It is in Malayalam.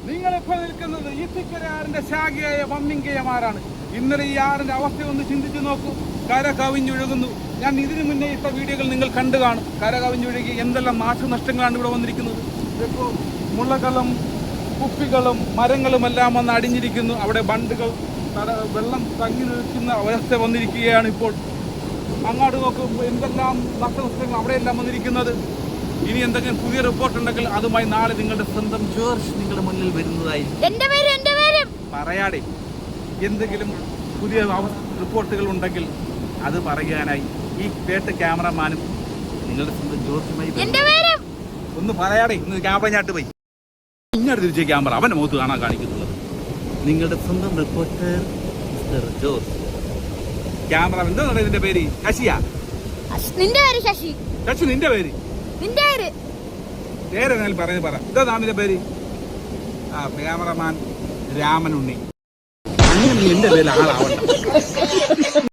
നിങ്ങളിപ്പോ നിൽക്കുന്നത് ഈത്തിക്കരയാറിന്റെ ശാഖയായ വമ്മിങ്കയമാറാണ്. ഇന്നലെ ഈ ആറിന്റെ അവസ്ഥ ഒന്ന് ചിന്തിച്ചു നോക്കൂ. കര കവിഞ്ഞൊഴുകുന്നു. ഞാൻ ഇതിനു മുന്നേ ഇട്ട വീഡിയോകൾ നിങ്ങൾ കണ്ടു കാണും. കര കവിഞ്ഞൊഴുകി എന്തെല്ലാം നാശനഷ്ടങ്ങളാണ് ഇവിടെ വന്നിരിക്കുന്നത്. ഇപ്പോൾ മുളകളും കുപ്പികളും മരങ്ങളുമെല്ലാം വന്ന് അടിഞ്ഞിരിക്കുന്നു. അവിടെ ബണ്ടുകൾ വെള്ളം തങ്ങി നിൽക്കുന്ന അവസ്ഥ വന്നിരിക്കുകയാണ്. ഇപ്പോൾ അങ്ങോട്ട് നോക്കുമ്പോൾ എന്തെല്ലാം നാശനഷ്ടങ്ങൾ അവിടെയെല്ലാം വന്നിരിക്കുന്നത്. ഇനി എന്തെങ്കിലും പുതിയ റിപ്പോർട്ട് ഉണ്ടെങ്കിൽ അതുമായി നാളെ നിങ്ങളുടെ സ്വന്തം ജോർജ് നിങ്ങളുടെ മുന്നിൽ വരുന്നതായി പറയാടെ. എന്തെങ്കിലും പുതിയ റിപ്പോർട്ടുകൾ ഉണ്ടെങ്കിൽ അത് പറയാനായി ഈ കേട്ട ക്യാമറമാനും നിങ്ങളുടെ സ്വന്തം ജോർജുമായി ഒന്ന് പറയാടെ. ഇന്ന് ക്യാമറ ഞാട്ട് പോയി ഇങ്ങോട്ട് തിരിച്ച ക്യാമറ അവന്റെ മുഖത്ത് കാണാൻ കാണിക്കുന്നുള്ളത്. നിങ്ങളുടെ സ്വന്തം റിപ്പോർട്ടർ മിസ്റ്റർ ജോർജ്. ക്യാമറ എന്താ ഇതിന്റെ പേര്? ശശിയാ? നിന്റെ പേര് ശശി. ശശി നിന്റെ പേര്? പേര് പറഞ്ഞു പറ. ഇതാ നാമിന്റെ പേര്? ക്യാമറമാൻ രാമനുണ്ണി. അങ്ങനെ എന്റെ പേര് ആളാവണ്ട.